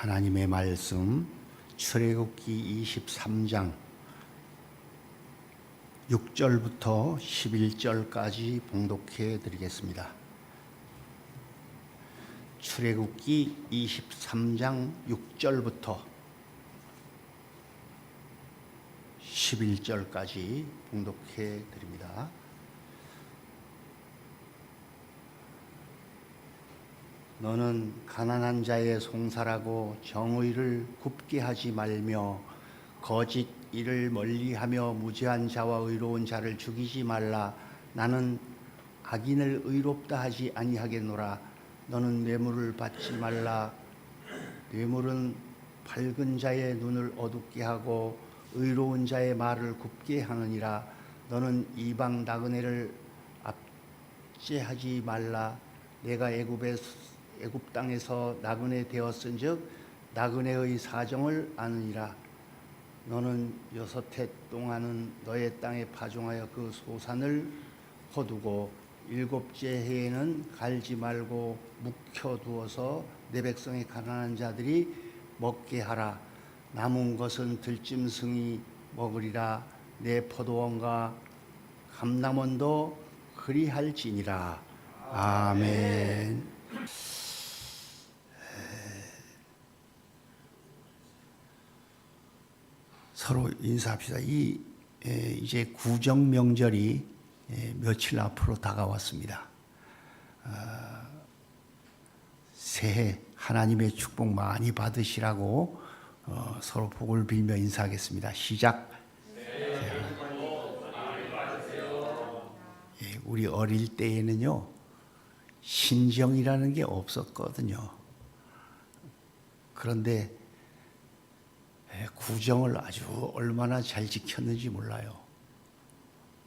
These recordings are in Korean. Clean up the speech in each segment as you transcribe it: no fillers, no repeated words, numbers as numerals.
하나님의 말씀 출애굽기 23장 6절부터 11절까지 봉독해 드리겠습니다. 출애굽기 23장 6절부터 11절까지 봉독해 드립니다. 너는 가난한 자의 송사라고 정의를 굽게 하지 말며 거짓 일을 멀리하며 무죄한 자와 의로운 자를 죽이지 말라. 나는 악인을 의롭다 하지 아니하겠노라. 너는 뇌물을 받지 말라. 뇌물은 밝은 자의 눈을 어둡게 하고 의로운 자의 말을 굽게 하느니라. 너는 이방 나그네를 압제하지 말라. 내가 애굽 땅에서 나그네 되었은즉 나그네의 사정을 아느니라. 너는 6해 동안은 너의 땅에 파종하여 그 소산을 거두고 7째 해에는 갈지 말고 묵혀두어서 내 백성의 가난한 자들이 먹게 하라. 남은 것은 들짐승이 먹으리라. 내 포도원과 감람원도 그리할지니라. 아멘. 서로 인사합시다. 이제 구정 명절이 며칠 앞으로 다가왔습니다. 새해 하나님의 축복 많이 받으시라고 서로 복을 빌며 인사하겠습니다. 시작. 우리 어릴 때에는요, 신정이라는 게 없었거든요. 그런데 구정을 아주 얼마나 잘 지켰는지 몰라요.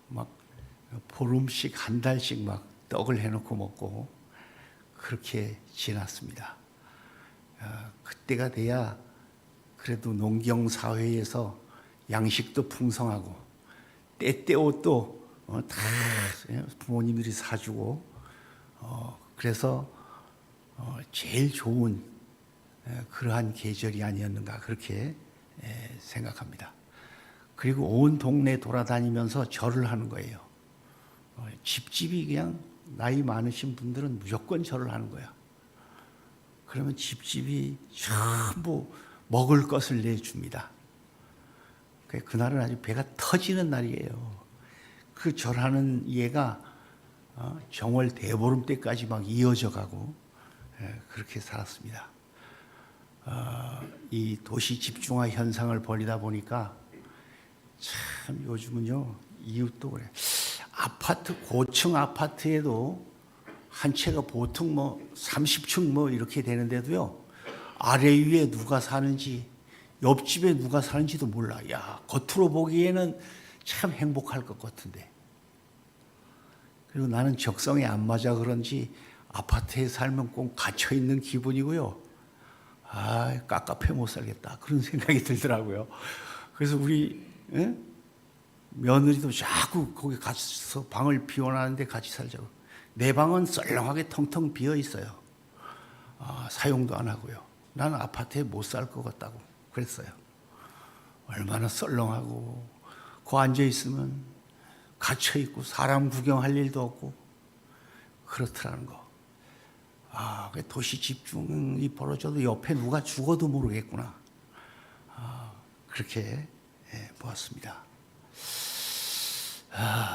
막 보름씩 한 달씩 막 떡을 해놓고 먹고 그렇게 지났습니다. 그때가 돼야 그래도 농경사회에서 양식도 풍성하고 때때 옷도 다 부모님들이 사주고 그래서 제일 좋은 그러한 계절이 아니었는가 그렇게 생각합니다. 그리고 온 동네 돌아다니면서 절을 하는 거예요. 집집이 그냥 나이 많으신 분들은 무조건 절을 하는 거야. 그러면 집집이 전부 먹을 것을 내줍니다. 그날은 아주 배가 터지는 날이에요. 그 절하는 예가 정월 대보름 때까지 막 이어져 가고 그렇게 살았습니다. 이 도시 집중화 현상을 벌이다 보니까 참 요즘은요, 이웃도 그래. 고층 아파트에도 한 채가 보통 30층 이렇게 되는데도요, 아래 위에 누가 사는지, 옆집에 누가 사는지도 몰라. 야, 겉으로 보기에는 참 행복할 것 같은데. 그리고 나는 적성에 안 맞아 그런지 아파트에 살면 꼭 갇혀 있는 기분이고요. 깝깝해 못 살겠다. 그런 생각이 들더라고요. 그래서 우리 며느리도 자꾸 거기 가서 방을 비워놨는데 같이 살자고. 내 방은 썰렁하게 텅텅 비어 있어요. 사용도 안 하고요. 나는 아파트에 못 살 것 같다고 그랬어요. 얼마나 썰렁하고 그 앉아 있으면 갇혀 있고 사람 구경할 일도 없고 그렇더라는 거. 도시 집중이 벌어져도 옆에 누가 죽어도 모르겠구나. 그렇게 보았습니다.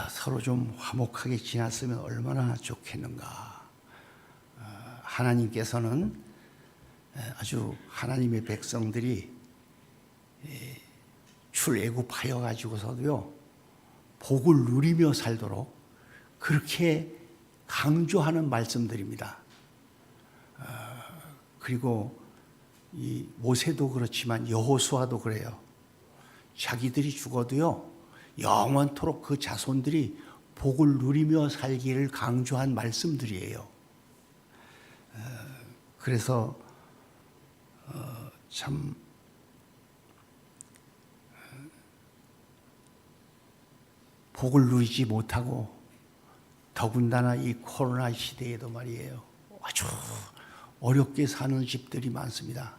서로 좀 화목하게 지났으면 얼마나 좋겠는가. 하나님께서는 아주 하나님의 백성들이 출애굽하여 가지고서도요, 복을 누리며 살도록 그렇게 강조하는 말씀들입니다. 그리고 이 모세도 그렇지만 여호수아도 그래요. 자기들이 죽어도요, 영원토록 그 자손들이 복을 누리며 살기를 강조한 말씀들이에요. 그래서 참 복을 누리지 못하고 더군다나 이 코로나 시대에도 말이에요, 아주 어렵게 사는 집들이 많습니다.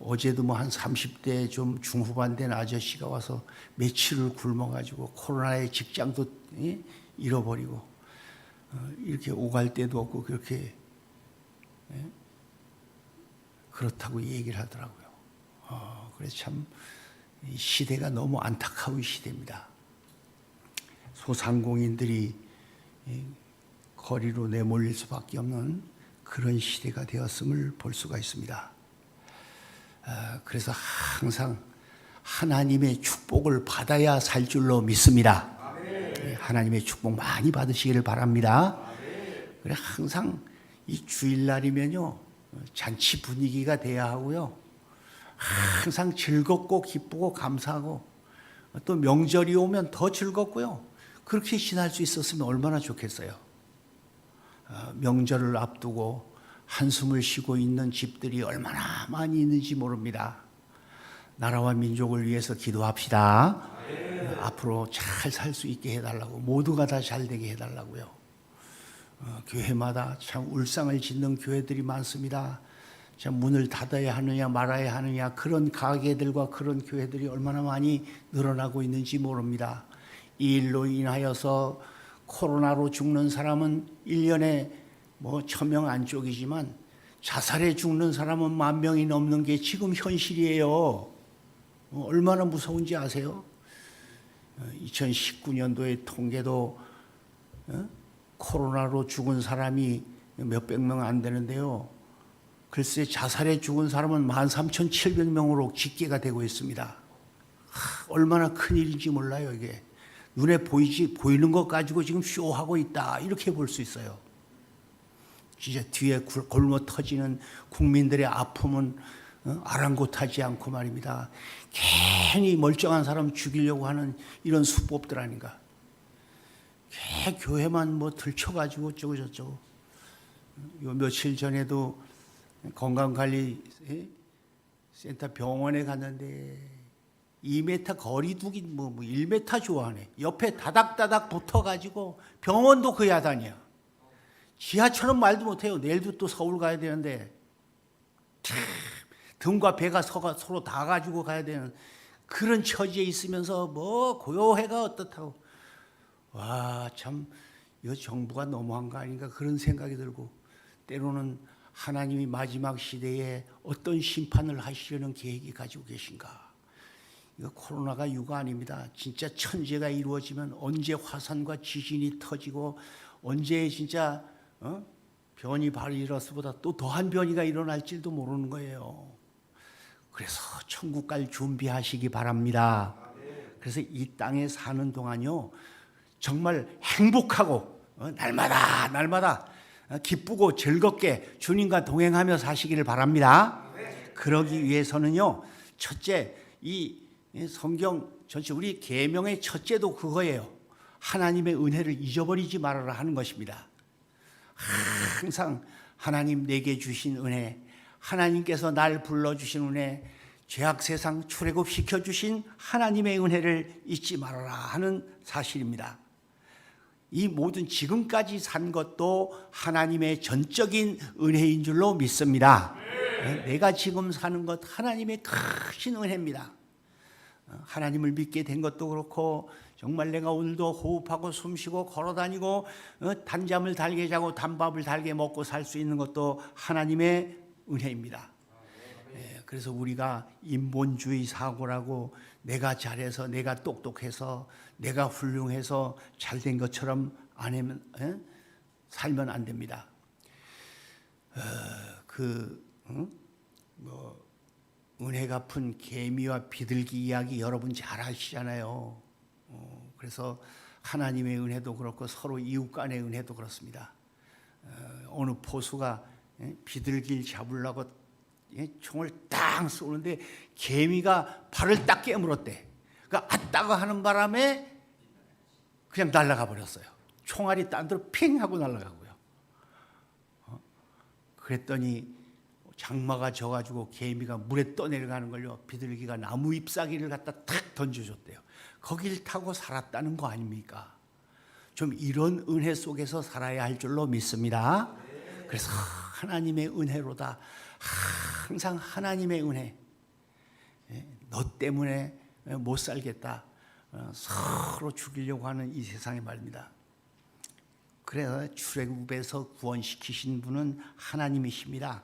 어제도 뭐 한 30대 좀 중후반 된 아저씨가 와서 며칠을 굶어가지고 코로나에 직장도 잃어버리고 이렇게 오갈 데도 없고 그렇게 그렇다고 얘기를 하더라고요. 그래서 참 이 시대가 너무 안타까운 시대입니다. 소상공인들이 거리로 내몰릴 수밖에 없는 그런 시대가 되었음을 볼 수가 있습니다. 그래서 항상 하나님의 축복을 받아야 살 줄로 믿습니다. 하나님의 축복 많이 받으시기를 바랍니다. 그래 항상 이 주일날이면요 잔치 분위기가 돼야 하고요. 항상 즐겁고 기쁘고 감사하고 또 명절이 오면 더 즐겁고요. 그렇게 지날 수 있었으면 얼마나 좋겠어요. 명절을 앞두고 한숨을 쉬고 있는 집들이 얼마나 많이 있는지 모릅니다. 나라와 민족을 위해서 기도합시다. 앞으로 잘 살 수 있게 해달라고, 모두가 다 잘 되게 해달라고요. 교회마다 참 울상을 짓는 교회들이 많습니다. 참 문을 닫아야 하느냐 말아야 하느냐 그런 가게들과 그런 교회들이 얼마나 많이 늘어나고 있는지 모릅니다. 이 일로 인하여서 코로나로 죽는 사람은 1년에 뭐 1000명 안쪽이지만 자살해 죽는 사람은 10,000명이 넘는 게 지금 현실이에요. 얼마나 무서운지 아세요? 2019년도의 통계도 코로나로 죽은 사람이 몇백 명 안 되는데요. 글쎄 자살해 죽은 사람은 13,700명으로 집계가 되고 있습니다. 얼마나 큰일인지 몰라요. 이게 눈에 보이는 것 가지고 지금 쇼하고 있다 이렇게 볼 수 있어요. 진짜 뒤에 골머 터지는 국민들의 아픔은 아랑곳하지 않고 말입니다. 괜히 멀쩡한 사람 죽이려고 하는 이런 수법들 아닌가. 교회만 뭐 들춰가지고 어쩌고 저쩌고. 요 며칠 전에도 건강관리센터 병원에 갔는데 2m 거리 두기 뭐 1m 좋아하네. 옆에 다닥다닥 붙어가지고 병원도 그 야단이야. 지하철은 말도 못해요. 내일도 또 서울 가야 되는데 등과 배가 서로 다 가지고 가야 되는 그런 처지에 있으면서 뭐 고요해가 어떻다고. 와, 참 이 정부가 너무한 거 아닌가 그런 생각이 들고 때로는 하나님이 마지막 시대에 어떤 심판을 하시려는 계획이 가지고 계신가. 이거 코로나가 유가 아닙니다. 진짜 천재가 이루어지면 언제 화산과 지진이 터지고 언제 진짜 변이 바이러스보다 또 더한 변이가 일어날지도 모르는 거예요. 그래서 천국 갈 준비하시기 바랍니다. 그래서 이 땅에 사는 동안요 정말 행복하고 날마다 기쁘고 즐겁게 주님과 동행하며 사시기를 바랍니다. 그러기 위해서는요 첫째 이 성경 전체 우리 계명의 첫째도 그거예요. 하나님의 은혜를 잊어버리지 말아라 하는 것입니다. 항상 하나님 내게 주신 은혜, 하나님께서 날 불러주신 은혜, 죄악 세상 출애굽시켜 주신 하나님의 은혜를 잊지 말아라 하는 사실입니다. 이 모든 지금까지 산 것도 하나님의 전적인 은혜인 줄로 믿습니다. 내가 지금 사는 것 하나님의 크신 은혜입니다. 하나님을 믿게 된 것도 그렇고 정말 내가 오늘도 호흡하고 숨쉬고 걸어다니고 단잠을 달게 자고 단밥을 달게 먹고 살 수 있는 것도 하나님의 은혜입니다. 그래서 우리가 인본주의 사고라고 내가 잘해서 내가 똑똑해서 내가 훌륭해서 잘된 것처럼 살면 안 됩니다. 은혜 갚은 개미와 비둘기 이야기 여러분 잘 아시잖아요. 그래서 하나님의 은혜도 그렇고 서로 이웃 간의 은혜도 그렇습니다. 어느 포수가 비둘기를 잡으려고 총을 딱 쏘는데 개미가 발을 딱 깨물었대. 그러니까 아따가 하는 바람에 그냥 날아가 버렸어요. 총알이 딴 데로 핑 하고 날아가고요. 그랬더니 장마가 져가지고 개미가 물에 떠내려가는 걸요. 비둘기가 나무 잎사귀를 갖다 탁 던져줬대요. 거길 타고 살았다는 거 아닙니까? 좀 이런 은혜 속에서 살아야 할 줄로 믿습니다. 그래서 하나님의 은혜로다. 항상 하나님의 은혜, 너 때문에 못 살겠다, 서로 죽이려고 하는 이 세상의 말입니다. 그래서 출애굽에서 구원시키신 분은 하나님이십니다.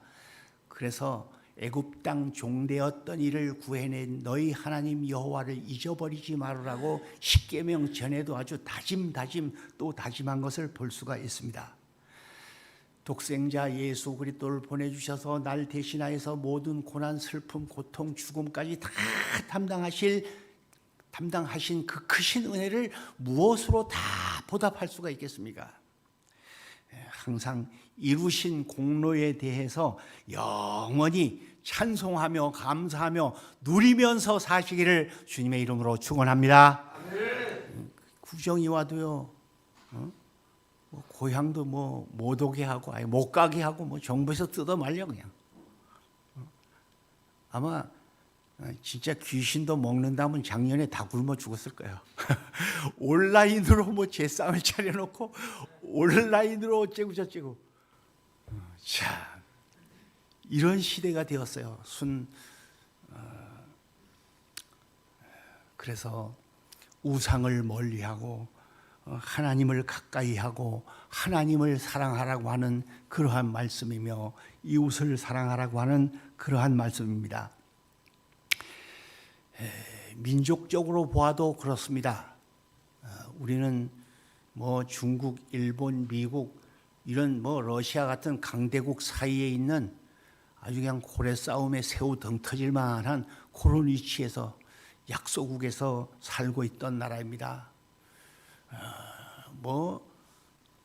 그래서 애굽 땅 종되었던 이를 구해낸 너희 하나님 여호와를 잊어버리지 말으라고 십계명 전에도 아주 다짐 또 다짐한 것을 볼 수가 있습니다. 독생자 예수 그리스도를 보내주셔서 날 대신하여서 모든 고난, 슬픔, 고통, 죽음까지 다 담당하신 그 크신 은혜를 무엇으로 다 보답할 수가 있겠습니까? 항상 이루신 공로에 대해서 영원히 찬송하며 감사하며 누리면서 사시기를 주님의 이름으로 축원합니다. 구정이 와도요, 고향도 못 오게 하고, 아예 못 가게 하고, 정부에서 뜯어 말려 그냥. 아마 진짜 귀신도 먹는다면 작년에 다 굶어 죽었을 거예요. 온라인으로 제상을 차려놓고 온라인으로 어째고 저째고. 자, 이런 시대가 되었어요. 그래서 우상을 멀리하고 하나님을 가까이하고 하나님을 사랑하라고 하는 그러한 말씀이며 이웃을 사랑하라고 하는 그러한 말씀입니다. 민족적으로 보아도 그렇습니다. 우리는 중국, 일본, 미국 이런 러시아 같은 강대국 사이에 있는 아주 그냥 고래 싸움에 새우 등 터질 만한 그런 위치에서 약소국에서 살고 있던 나라입니다.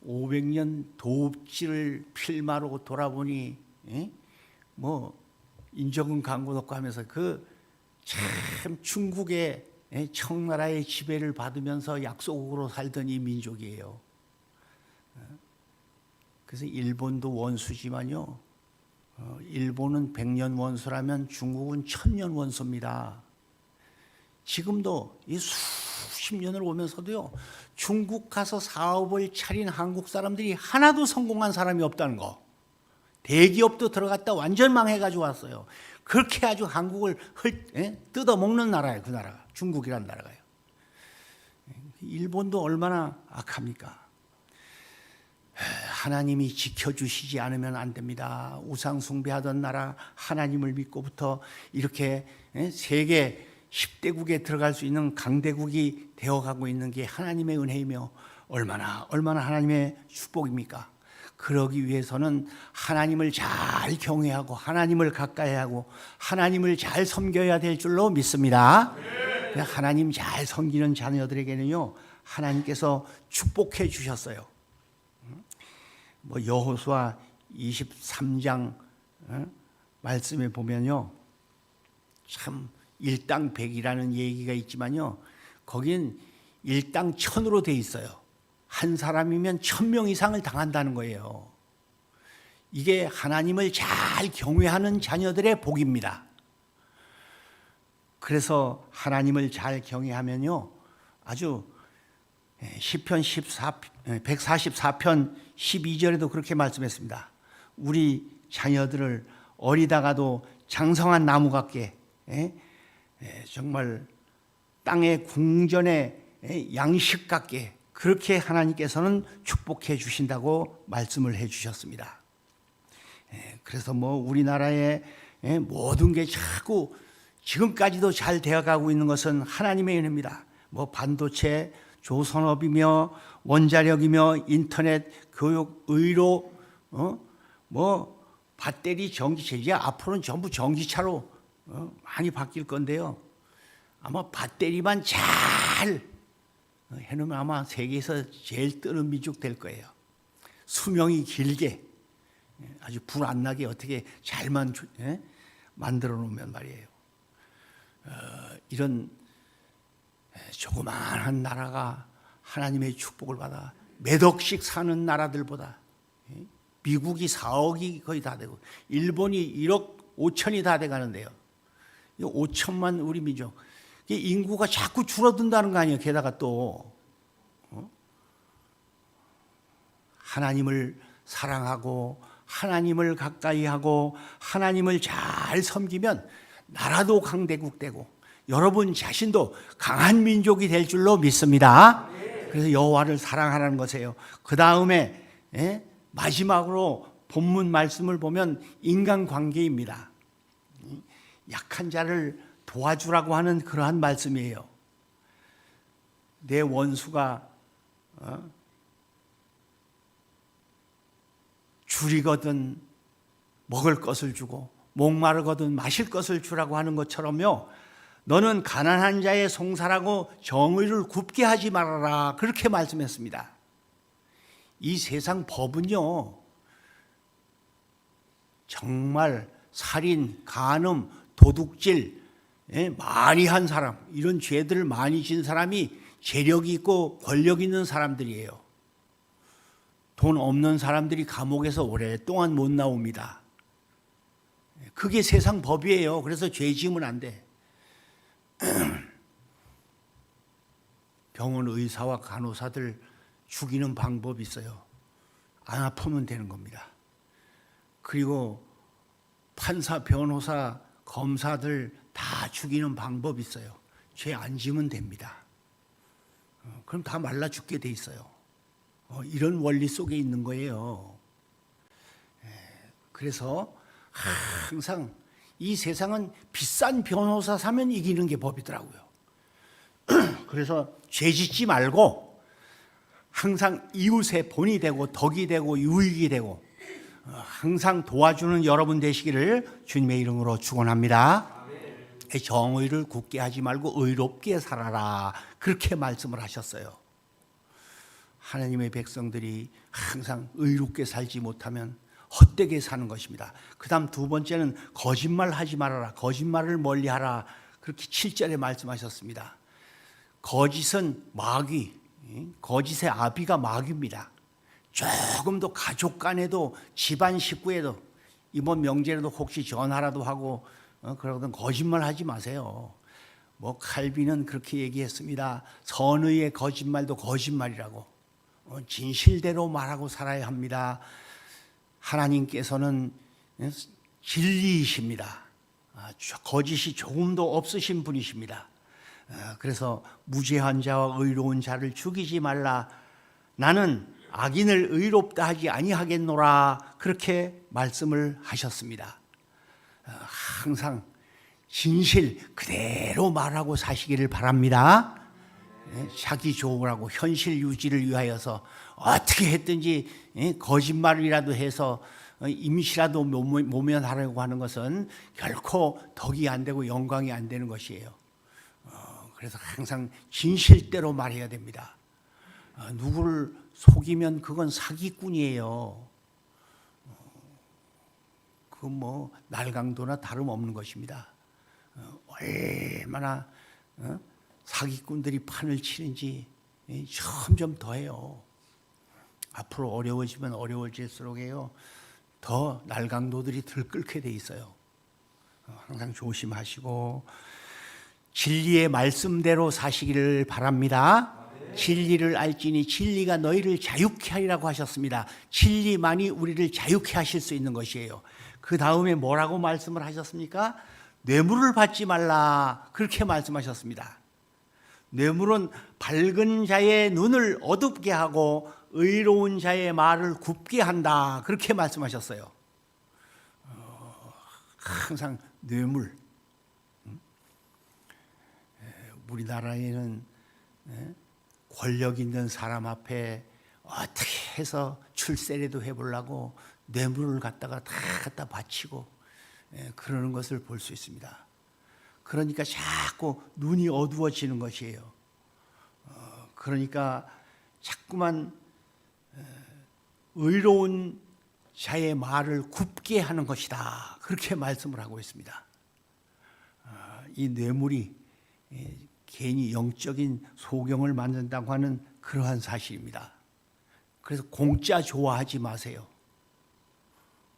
500년 도읍지를 필마로 돌아보니 인적은 강고독고 하면서 참 중국의 청나라의 지배를 받으면서 약소국으로 살던 이 민족이에요. 그래서 일본도 원수지만요, 일본은 100년 원수라면 중국은 1000년 원수입니다. 지금도 이 수십 년을 오면서도요, 중국 가서 사업을 차린 한국 사람들이 하나도 성공한 사람이 없다는 거. 대기업도 들어갔다 완전 망해가지고 왔어요. 그렇게 아주 한국을 뜯어먹는 나라예요. 그 나라가, 중국이란 나라가요. 일본도 얼마나 악합니까? 하나님이 지켜주시지 않으면 안 됩니다. 우상 숭배하던 나라 하나님을 믿고부터 이렇게 세계 10대국에 들어갈 수 있는 강대국이 되어가고 있는 게 하나님의 은혜이며 얼마나 하나님의 축복입니까? 그러기 위해서는 하나님을 잘 경외하고 하나님을 가까이하고 하나님을 잘 섬겨야 될 줄로 믿습니다. 하나님 잘 섬기는 자녀들에게는요, 하나님께서 축복해 주셨어요. 여호수아 23장 말씀에 보면요, 참 일당백이라는 얘기가 있지만요, 거긴 일당 천으로 돼 있어요. 한 사람이면 1000명 이상을 당한다는 거예요. 이게 하나님을 잘 경외하는 자녀들의 복입니다. 그래서 하나님을 잘 경외하면요, 아주 시편 144편 12절에도 그렇게 말씀했습니다. 우리 자녀들을 어리다가도 장성한 나무 같게, 정말 땅의 궁전의 양식 같게 그렇게 하나님께서는 축복해 주신다고 말씀을 해 주셨습니다. 그래서 우리나라의 모든 게 자꾸 지금까지도 잘 되어가고 있는 것은 하나님의 은혜입니다. 반도체, 조선업이며 원자력이며 인터넷, 교육, 의료, 배터리, 전기차, 이제 앞으로는 전부 전기차로 많이 바뀔 건데요. 아마 배터리만 잘 해놓으면 아마 세계에서 제일 뜨는 민족 될 거예요. 수명이 길게, 아주 불 안 나게 어떻게 잘만 만들어 놓으면 말이에요. 이런 조그마한 나라가 하나님의 축복을 받아 몇 억씩 사는 나라들보다, 미국이 4억이 거의 다 되고 일본이 1억 5천이 다 돼가는데요. 5천만 우리 민족, 인구가 자꾸 줄어든다는 거 아니에요. 게다가 또 하나님을 사랑하고 하나님을 가까이 하고 하나님을 잘 섬기면 나라도 강대국되고 여러분 자신도 강한 민족이 될 줄로 믿습니다. 그래서 여호와를 사랑하라는 것이에요. 그 다음에 마지막으로 본문 말씀을 보면 인간관계입니다. 약한 자를 도와주라고 하는 그러한 말씀이에요. 내 원수가 줄이거든 먹을 것을 주고 목마르거든 마실 것을 주라고 하는 것처럼요, 너는 가난한 자의 송사라고 정의를 굽게 하지 말아라, 그렇게 말씀했습니다. 이 세상 법은요, 정말 살인, 간음, 도둑질 많이 한 사람, 이런 죄들을 많이 진 사람이 재력이 있고 권력 있는 사람들이에요. 돈 없는 사람들이 감옥에서 오랫동안 못 나옵니다. 그게 세상 법이에요. 그래서 죄 지으면 안 돼. 병원 의사와 간호사들 죽이는 방법이 있어요. 안 아프면 되는 겁니다. 그리고 판사, 변호사, 검사들 다 죽이는 방법이 있어요. 죄 안 지으면 됩니다. 그럼 다 말라 죽게 돼 있어요. 이런 원리 속에 있는 거예요. 그래서 항상 이 세상은 비싼 변호사 사면 이기는 게 법이더라고요. 그래서 죄 짓지 말고 항상 이웃의 본이 되고 덕이 되고 유익이 되고 항상 도와주는 여러분 되시기를 주님의 이름으로 축원합니다. 정의를 굳게 하지 말고 의롭게 살아라, 그렇게 말씀을 하셨어요. 하나님의 백성들이 항상 의롭게 살지 못하면 헛되게 사는 것입니다. 그 다음 두 번째는 거짓말하지 말아라, 거짓말을 멀리하라, 그렇게 7절에 말씀하셨습니다. 거짓은 마귀, 거짓의 아비가 마귀입니다. 조금도 가족 간에도 집안 식구에도 이번 명절에도 혹시 전화라도 하고 그러거든 거짓말하지 마세요. 뭐 칼빈은 그렇게 얘기했습니다. 선의의 거짓말도 거짓말이라고. 진실대로 말하고 살아야 합니다. 하나님께서는 진리이십니다. 거짓이 조금도 없으신 분이십니다. 그래서 무죄한 자와 의로운 자를 죽이지 말라. 나는 악인을 의롭다 하지 아니하겠노라, 그렇게 말씀을 하셨습니다. 항상 진실 그대로 말하고 사시기를 바랍니다. 자기 좋으라고 현실 유지를 위하여서 어떻게 했든지 거짓말이라도 해서 임시라도 모면하려고 하는 것은 결코 덕이 안 되고 영광이 안 되는 것이에요. 그래서 항상 진실대로 말해야 됩니다. 누구를 속이면 그건 사기꾼이에요. 그건 뭐 날강도나 다름없는 것입니다. 얼마나 사기꾼들이 판을 치는지 점점 더해요. 앞으로 어려워지면 어려워질수록에요, 더 날강도들이 들끓게 돼 있어요. 항상 조심하시고 진리의 말씀대로 사시기를 바랍니다. 진리를 알지니 진리가 너희를 자유케 하리라고 하셨습니다. 진리만이 우리를 자유케 하실 수 있는 것이에요. 그 다음에 뭐라고 말씀을 하셨습니까? 뇌물을 받지 말라, 그렇게 말씀하셨습니다. 뇌물은 밝은 자의 눈을 어둡게 하고 의로운 자의 말을 굽게 한다, 그렇게 말씀하셨어요. 항상 뇌물. 우리나라에는 권력 있는 사람 앞에 어떻게 해서 출세라도 해보려고 뇌물을 갖다가 다 갖다 바치고 그러는 것을 볼 수 있습니다. 그러니까 자꾸 눈이 어두워지는 것이에요. 그러니까 자꾸만 의로운 자의 말을 굽게 하는 것이다, 그렇게 말씀을 하고 있습니다. 이 뇌물이 괜히 영적인 소경을 만든다고 하는 그러한 사실입니다. 그래서 공짜 좋아하지 마세요.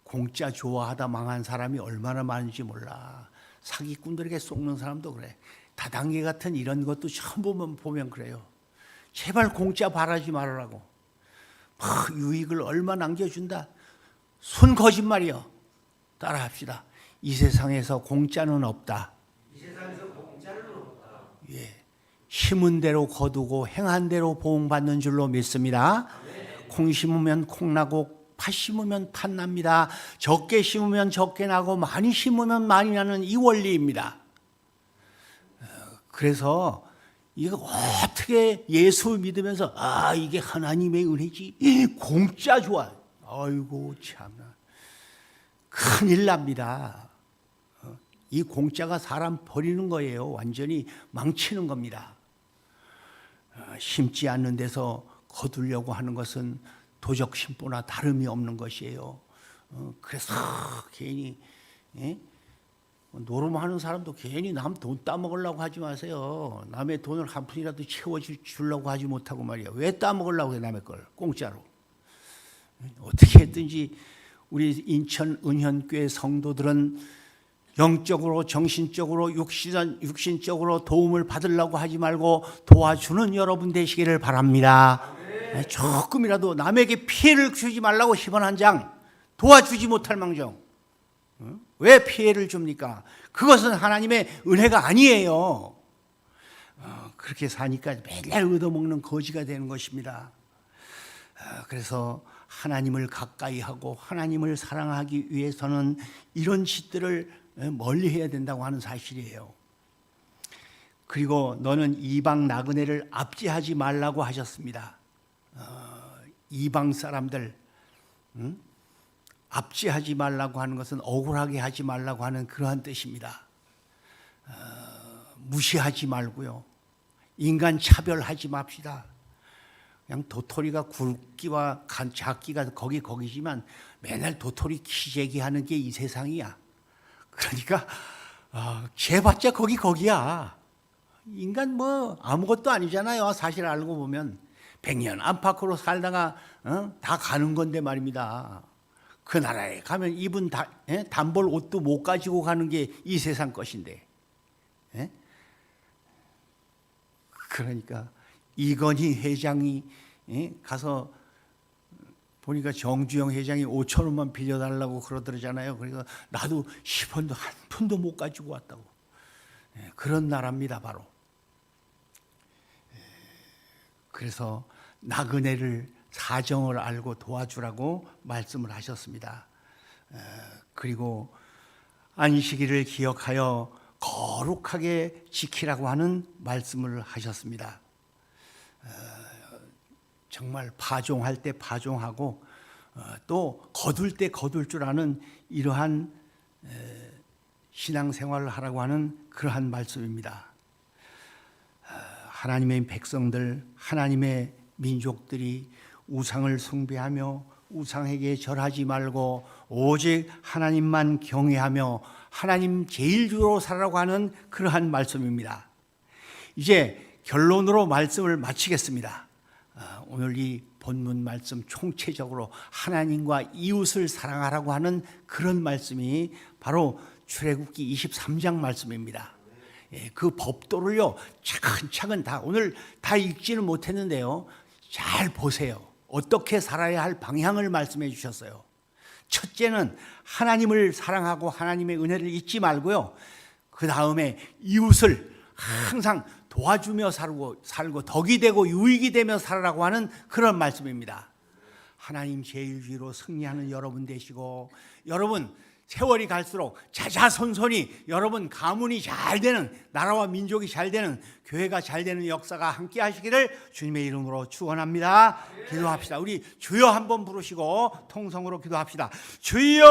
공짜 좋아하다 망한 사람이 얼마나 많은지 몰라. 사기꾼들에게 속는 사람도 그래. 다단계 같은 이런 것도 처음 보면 그래요. 제발 공짜 바라지 말으라고. 막 유익을 얼마 남겨준다. 순 거짓말이요. 따라합시다. 이 세상에서 공짜는 없다. 예. 심은 대로 거두고 행한 대로 보응받는 줄로 믿습니다. 콩 심으면 콩 나고 팥 심으면 팥 납니다. 적게 심으면 적게 나고 많이 심으면 많이 나는 이 원리입니다. 그래서 이거 어떻게 예수 믿으면서 이게 하나님의 은혜지 공짜 좋아. 아이고 참나 큰일 납니다. 이 공짜가 사람 버리는 거예요. 완전히 망치는 겁니다. 심지 않는 데서 거두려고 하는 것은 도적 심보나 다름이 없는 것이에요. 그래서 괜히 노름하는 사람도 괜히 남 돈 따먹으려고 하지 마세요. 남의 돈을 한 푼이라도 채워주려고 하지 못하고 말이야. 왜 따먹으려고 해 남의 걸 공짜로. 어떻게 했든지 우리 인천 은현교회 성도들은 영적으로 정신적으로 육신적으로 도움을 받으려고 하지 말고 도와주는 여러분 되시기를 바랍니다. 조금이라도 남에게 피해를 주지 말라고 10원 한 장 도와주지 못할 망정 왜 피해를 줍니까? 그것은 하나님의 은혜가 아니에요. 그렇게 사니까 맨날 얻어먹는 거지가 되는 것입니다. 그래서 하나님을 가까이 하고 하나님을 사랑하기 위해서는 이런 짓들을 멀리 해야 된다고 하는 사실이에요. 그리고 너는 이방 나그네를 압제하지 말라고 하셨습니다. 이방 사람들 압제하지 말라고 하는 것은 억울하게 하지 말라고 하는 그러한 뜻입니다. 무시하지 말고요. 인간 차별하지 맙시다. 그냥 도토리가 굵기와 작기가 거기지만 맨날 도토리 키재기하는 게 이 세상이야. 그러니까 재봤자 거기야. 인간 뭐 아무것도 아니잖아요. 사실 알고 보면 100년 안팎으로 살다가 다 가는 건데 말입니다. 그 나라에 가면 입은 단벌 옷도 못 가지고 가는 게 이 세상 것인데. 그러니까 이건희 회장이 가서 보니까 정주영 회장이 5천 원만 빌려달라고 그러더라잖아요. 그러니까 나도 10원도 한 푼도 못 가지고 왔다고. 그런 나라입니다 바로. 그래서 나그네를 사정을 알고 도와주라고 말씀을 하셨습니다. 그리고 안식일을 기억하여 거룩하게 지키라고 하는 말씀을 하셨습니다. 정말 파종할 때 파종하고 또 거둘 때 거둘 줄 아는 이러한 신앙생활을 하라고 하는 그러한 말씀입니다. 하나님의 백성들, 하나님의 민족들이 우상을 숭배하며 우상에게 절하지 말고 오직 하나님만 경외하며 하나님 제일주로 살아라고 하는 그러한 말씀입니다. 이제 결론으로 말씀을 마치겠습니다. 오늘 이 본문 말씀 총체적으로 하나님과 이웃을 사랑하라고 하는 그런 말씀이 바로 출애굽기 23장 말씀입니다. 그 법도를요 차근차근 다 오늘 다 읽지는 못했는데요. 잘 보세요. 어떻게 살아야 할 방향을 말씀해 주셨어요. 첫째는 하나님을 사랑하고 하나님의 은혜를 잊지 말고요. 그 다음에 이웃을 항상 도와주며 살고 덕이 되고 유익이 되며 살아라고 하는 그런 말씀입니다. 하나님 제일주의로 승리하는 여러분 되시고 여러분 세월이 갈수록 자자손손이 여러분 가문이 잘 되는 나라와 민족이 잘 되는 교회가 잘 되는 역사가 함께 하시기를 주님의 이름으로 축원합니다. 기도합시다. 우리 주여 한번 부르시고 통성으로 기도합시다. 주여